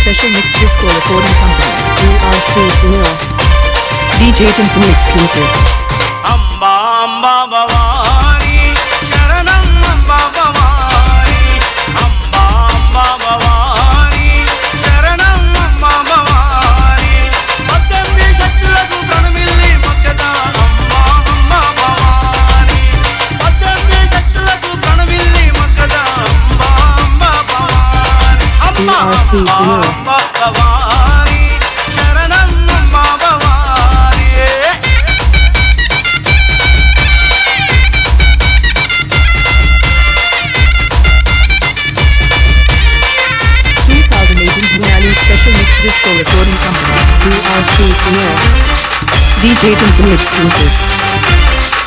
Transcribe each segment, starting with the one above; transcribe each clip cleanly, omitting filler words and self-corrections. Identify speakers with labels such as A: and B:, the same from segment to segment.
A: Special Mix Disco Recording Company, DRC Sunil. DJ Timpani exclusive.
B: Amba Amba Bhavani Sharanam Amba Bhavani Amba Amba Bhavani Sharanam Amba Bhavani Paddammi Shattulaku Pranamilli Mokkada Amba Amba Bhavani Paddammi Shattulaku Pranamilli Mokkada Amba Amba Bhavani Amba Amba Bhavani Sharanam Amba Bhavani
A: 2018 Hinali Special Mix Disco Recording Company, DRC Sunil. DJ Timpani exclusive.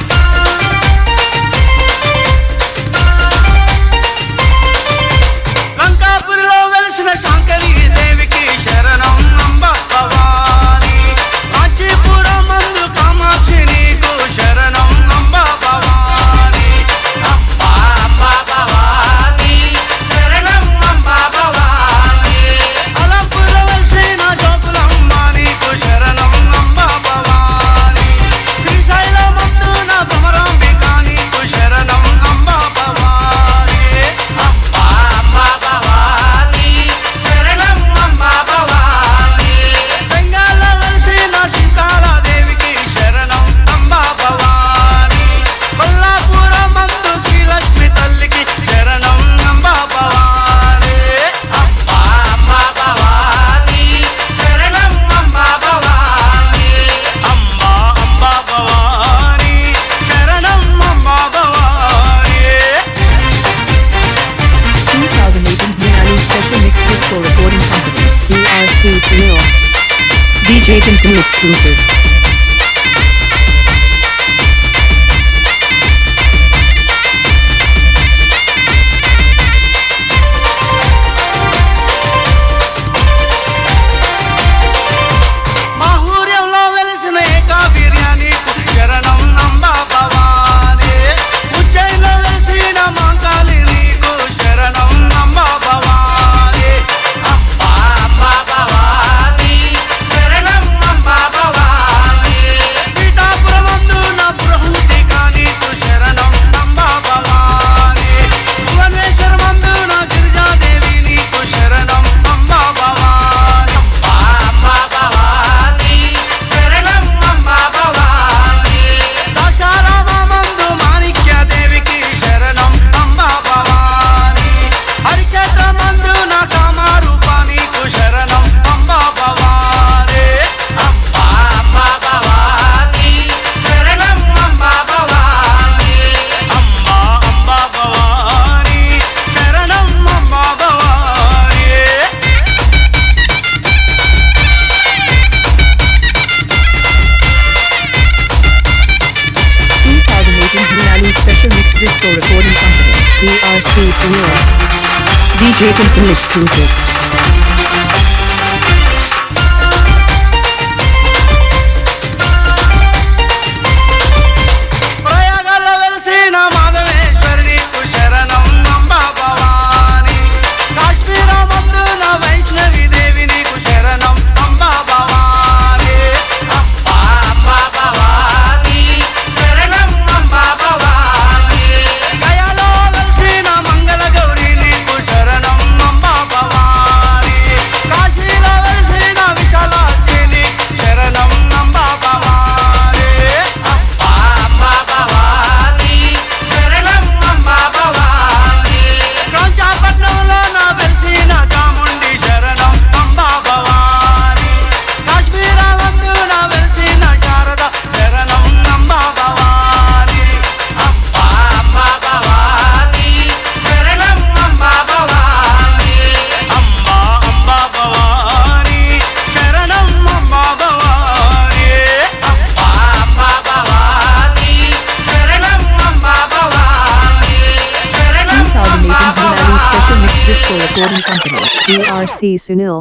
B: లంకాపురిలో వెలిసిన శాంకరీ దేవికి శరణం అంబ భవాని కాంచీపురం మందు కామాక్షి నీకు శరణం అంబ భవాని అంబ అంబ భవాని శరణం అంబ భవాని అలంపుర వెలిసిన జోకులమ్మ నీకు శరణం అంబ భవాని శ్రీశైలం మందు నా భ్రమరాంబిక నీకు శరణం అంబ భవాని అంబ అంబ భవాని శరణం అంబ భవాని బెంగాల వెలిసిన శ్రీకాళాదేవికి శరణం అంబ భవాని కొల్లాపురం మందు శ్రీలక్ష్మి తల్లికి శరణం అంబ భవాని అంబ అంబ భవాని శరణం అంబ భవాని అంబ అంబ భవాని శరణం అంబ Bhavani
A: 2018 Hinali Special Mix Disco Recording Company, DRC Sunil. DJ Timpani exclusive.
B: మాహూర్యంలో వెలిసిన ఏకావీర్యానికి శరణం అంబ భవాని ఉజ్జయిలో వెలిసిన మాంకాళి నీకు శరణం అంబ భవాని అంబ అంబ భవాని శరణం అంబ భవాని పీఠాపురమందు నా బృహంతిక నీకు శరణం అంబ భవాని భువనేశ్వరమందు నా గిరిజాదేవి నీకు శరణం అంబ భవాని అంబ భవాని శరణం అంబ భవాని దాశారామందు మాణిక్యదేవికి శరణం అంబ భవాని హరిక్షేత్రమందు నా కామారూప నీకు శరణం అంబ భవాని అంబ అంబ భవాని శరణం అంబ భవాని అంబ అంబ భవాని శరణం అంబ Bhavani
A: 2018 Hinali Special Mix Disco Recording Company, DRC Sunil. DJ Timpani exclusive.
B: ప్రయాగలో వెలిసిన మాధవేశ్వరి నీకు శరణం అంబ భవాని కాశ్మీరమందు నా వైష్ణవి దేవి నీకు శరణం అంబ భవాని అంబ అంబ భవాని శరణం అంబ భవాని గయాలో వెలిసిన మంగళ గౌరి నీకు శరణం అంబ భవాని కాశీలో వెలిసిన విశాలాక్షి నీకు శరణం అంబ భవాని అంబ అంబ భవాని శరణం అంబ భవాని కాంచాపట్నంలో నా వెలిసిన చాముండి శరణం అంబ భవాని కాశ్మీరమందు నా వెలిసిన శారద శరణం అంబ భవాని అంబ అంబ భవాని శరణం అంబ భవాని అంబ అంబ భవాని శరణం అంబ భవాని అంబ అంబ భవాని శరణం అంబ భవాని శరణం
A: 2018 Hinali Special Mix Disco Recording Company, DRC Sunil.